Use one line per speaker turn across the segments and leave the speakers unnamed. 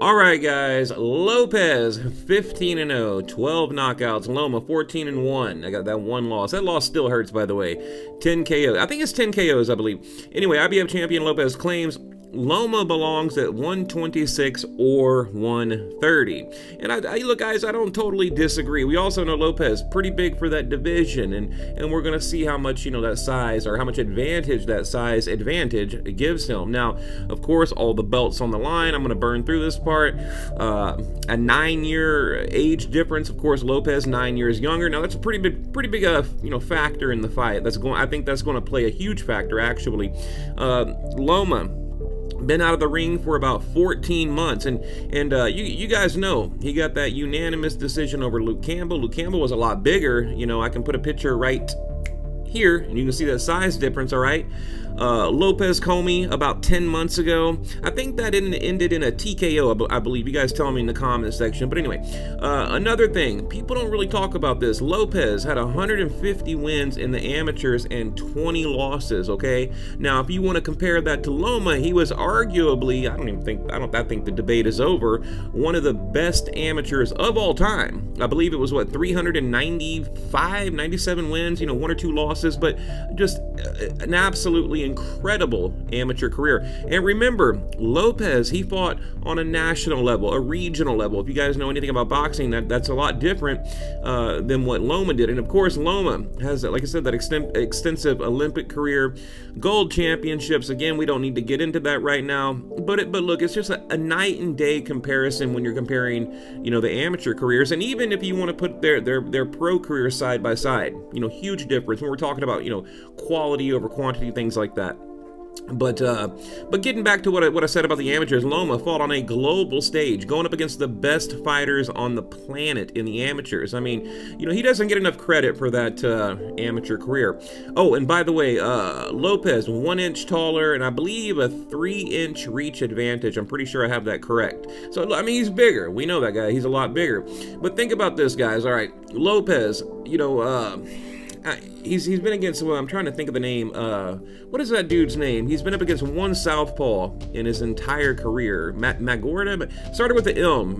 All right, guys. Lopez 15-0, 12 knockouts. Loma 14-1. I got that one loss. That loss still hurts, by the way. 10 KOs. I think it's 10 KOs, I believe. Anyway, IBF champion Lopez claims Loma belongs at 126 or 130. And I look, guys, I don't totally disagree. We also know Lopez pretty big for that division, and we're going to see how much, that size, or how much advantage that size advantage gives him. Now, of course, all the belts on the line. I'm going to burn through this part. A 9-year age difference. Of course, Lopez 9 years younger. Now, that's a pretty big factor in the fight. I think that's going to play a huge factor, actually. Loma been out of the ring for about 14 months, and you guys know he got that unanimous decision over Luke Campbell. Luke Campbell was a lot bigger. I can put a picture right here, and you can see that size difference, all right? Lopez Comey about 10 months ago. I think that ended in a TKO, I believe. You guys tell me in the comment section. But anyway, another thing, people don't really talk about this. Lopez had 150 wins in the amateurs and 20 losses, okay? Now, if you want to compare that to Loma, he was arguably, I think the debate is over, one of the best amateurs of all time. I believe it was, 97 wins, 1 or 2 losses, but just an absolutely incredible amateur career. And remember, Lopez, he fought on a national level, a regional level. If you guys know anything about boxing, that's a lot different than what Loma did. And of course, Loma has, like I said, that extensive Olympic career, gold championships. Again, we don't need to get into that right now. But look, it's just a night and day comparison when you're comparing, the amateur careers. And even if you want to put their pro careers side by side, huge difference when we're talking about, quality over quantity, things like that. But getting back to what I said about the amateurs, Loma fought on a global stage, going up against the best fighters on the planet in the amateurs. I mean, he doesn't get enough credit for that amateur career. Oh, and by the way, Lopez 1 inch taller, and I believe a 3-inch reach advantage. I'm pretty sure I have that correct. So I mean, he's bigger. We know that guy. He's a lot bigger. But think about this, guys. All right, Lopez. He's been against, I'm trying to think of the name, what is that dude's name? He's been up against one southpaw in his entire career. Magorda? Started with the Ilm.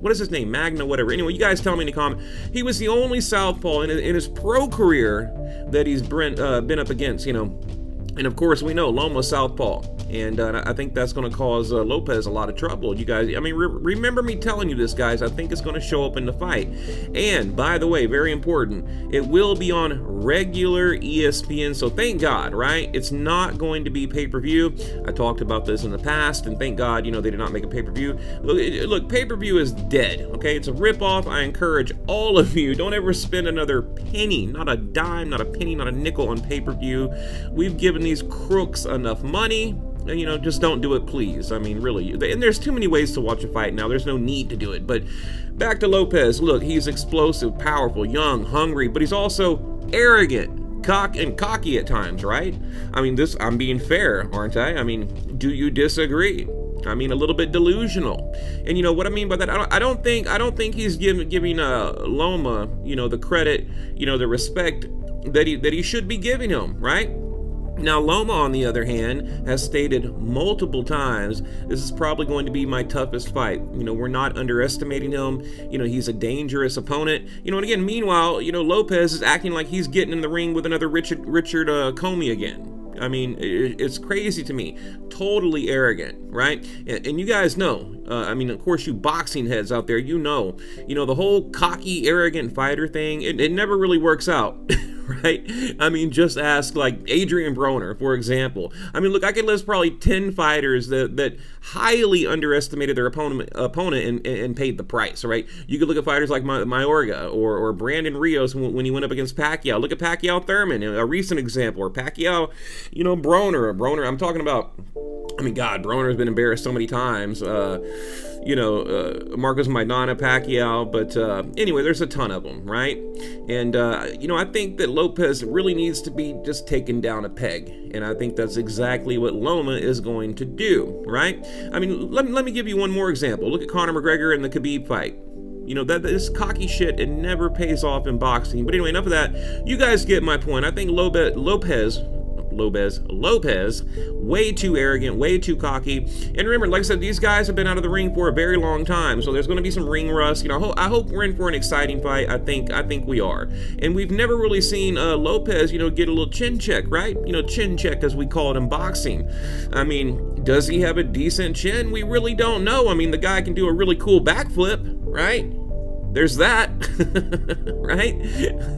What is his name? Magna, whatever. Anyway, you guys tell me in the comment. He was the only southpaw in his pro career that he's been up against, And of course, we know Loma southpaw, and I think that's going to cause Lopez a lot of trouble. You guys, I mean, remember me telling you this, guys. I think it's going to show up in the fight. And by the way, very important, it will be on regular ESPN. So thank God, right? It's not going to be pay-per-view. I talked about this in the past, and thank God, they did not make a pay-per-view. Look, pay-per-view is dead. Okay, it's a ripoff. I encourage all of you, don't ever spend another penny, not a dime, not a penny, not a nickel on pay-per-view. We've given these crooks enough money, and just don't do it, please. I mean, really. And there's too many ways to watch a fight now. There's no need to do it. But back to Lopez. Look, he's explosive, powerful, young, hungry, but he's also arrogant, cocky at times, right? I mean, I'm being fair, aren't I? I mean, do you disagree? I mean, a little bit delusional. And what I mean by that, I don't think he's giving Loma, the credit, the respect that he should be giving him, right? Now, Loma, on the other hand, has stated multiple times, this is probably going to be my toughest fight. We're not underestimating him. He's a dangerous opponent. And again, meanwhile, Lopez is acting like he's getting in the ring with another Richard Comey again. I mean, it's crazy to me. Totally arrogant, right? And you guys know, of course, you boxing heads out there, the whole cocky, arrogant fighter thing, it never really works out. Right? I mean, just ask like Adrian Broner, for example. I mean, look, I could list probably 10 fighters that highly underestimated their opponent and paid the price, right? You could look at fighters like Mayorga or Brandon Rios when he went up against Pacquiao. Look at Pacquiao Thurman, a recent example, or Pacquiao, Broner. I'm talking about, God, Broner's been embarrassed so many times. Marcos Maidana, Pacquiao, but anyway, there's a ton of them, right? And, I think that Lopez really needs to be just taken down a peg, and I think that's exactly what Loma is going to do, right? I mean, let me give you one more example. Look at Conor McGregor and the Khabib fight. That this cocky shit, it never pays off in boxing. But anyway, enough of that. You guys get my point. I think Lopez Lopez, way too arrogant, way too cocky. And remember, like I said, these guys have been out of the ring for a very long time, so there's going to be some ring rust. You know, I hope we're in for an exciting fight. I think we are. And we've never really seen Lopez, you know, get a little chin check, right? You know, chin check as we call it in boxing. I mean, does he have a decent chin? We really don't know. I mean, the guy can do a really cool backflip, right? There's that, right?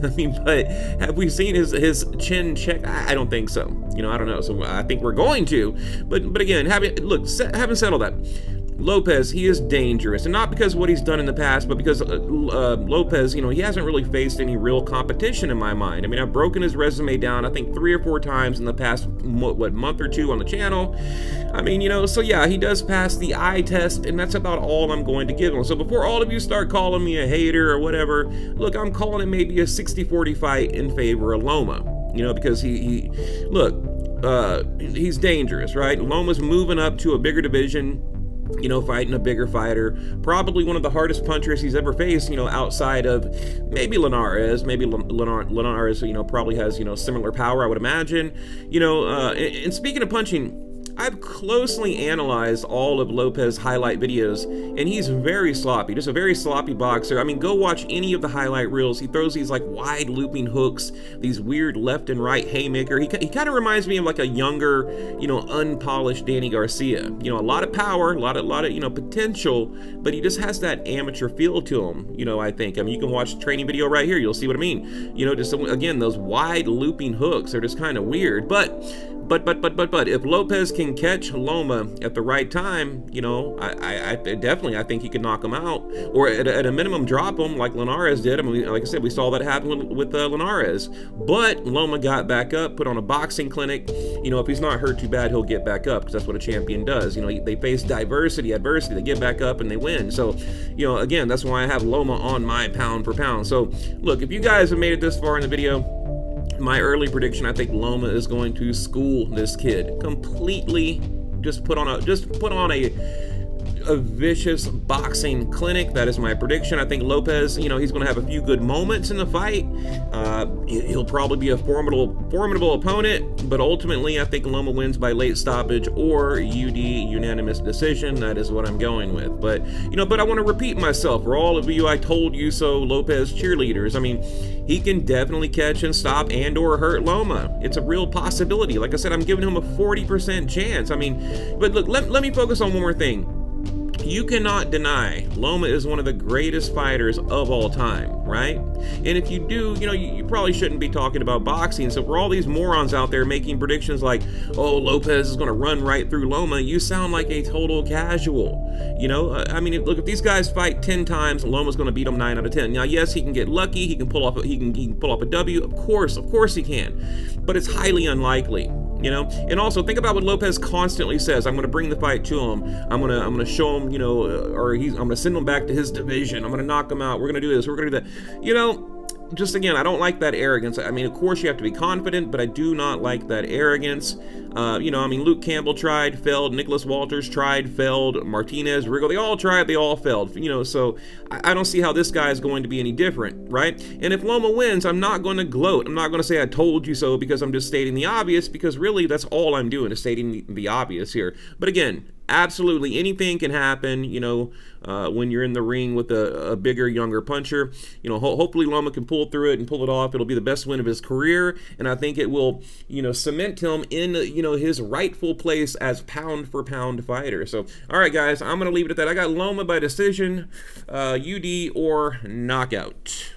I mean, but have we seen his chin check? I don't think so. You know, I don't know. So I think we're going to. But again, having said all that, Lopez, he is dangerous, and not because of what he's done in the past, but because Lopez, you know, he hasn't really faced any real competition in my mind. I mean, I've broken his resume down, I think 3 or 4 times in the past, month or 2 on the channel. I mean, you know, so yeah, he does pass the eye test, and that's about all I'm going to give him. So before all of you start calling me a hater or whatever, look, I'm calling it maybe a 60-40 fight in favor of Loma, you know, because he's dangerous, right? Loma's moving up to a bigger division, you know, fighting a bigger fighter, probably one of the hardest punchers he's ever faced, you know, outside of maybe Linares. Maybe Linares, you know, probably has, you know, similar power, I would imagine. You know, and speaking of punching, I've closely analyzed all of Lopez's highlight videos, and he's very sloppy, just a very sloppy boxer. I mean, go watch any of the highlight reels. He throws these like wide looping hooks, these weird left and right haymaker. He kind of reminds me of like a younger, you know, unpolished Danny Garcia. You know, a lot of power, a lot of, you know, potential, but he just has that amateur feel to him, you know, I think. I mean, you can watch the training video right here. You'll see what I mean. You know, just, again, those wide looping hooks are just kind of weird, but if Lopez can catch Loma at the right time, you know, I definitely, I think he could knock him out, or at a minimum drop him like Linares did. I mean, like I said, we saw that happen with Linares, but Loma got back up, put on a boxing clinic. You know, if he's not hurt too bad, he'll get back up, because that's what a champion does. You know, they face adversity, they get back up and they win. So, you know, again, that's why I have Loma on my pound for pound. So look, if you guys have made it this far in the video, my early prediction, I think Loma is going to school this kid completely. Just put on a vicious boxing clinic. That is my prediction. I think Lopez, you know, he's going to have a few good moments in the fight. He'll probably be a formidable opponent, but ultimately I think Loma wins by late stoppage or unanimous decision. That is what I'm going with. But, you know, but I want to repeat myself for all of you I told you so Lopez cheerleaders. I mean, he can definitely catch and stop and or hurt Loma. It's a real possibility. Like I said, I'm giving him a 40% chance. I mean, but look, let me focus on one more thing. You cannot deny Loma is one of the greatest fighters of all time, right? And if you do, you know, you probably shouldn't be talking about boxing. So for all these morons out there making predictions like, oh, Lopez is going to run right through Loma, you sound like a total casual. You know, I mean, look, if these guys fight 10 times, Loma's going to beat them 9 out of 10. Now, yes, he can get lucky. He can pull off a W. Of course he can. But it's highly unlikely. You know, and also think about what Lopez constantly says. I'm going to bring the fight to him. I'm going to show him, you know, I'm going to send him back to his division. I'm going to knock him out. We're going to do this. We're going to do that. You know, just again, I don't like that arrogance. I mean, of course you have to be confident, but I do not like that arrogance. You know, I mean, Luke Campbell tried, failed. Nicholas Walters tried, failed. Martinez, Rigo, they all tried, they all failed. You know, so I don't see how this guy is going to be any different, right? And if Loma wins, I'm not going to gloat. I'm not going to say I told you so, because I'm just stating the obvious, because really that's all I'm doing is stating the obvious here. But again, absolutely anything can happen, you know, when you're in the ring with a bigger, younger puncher. You know, hopefully Loma can pull through it and pull it off. It'll be the best win of his career, and I think it will, you know, cement him in, you know, his rightful place as pound for pound fighter. So, all right, guys, I'm going to leave it at that. I got Loma by decision, UD, or knockout.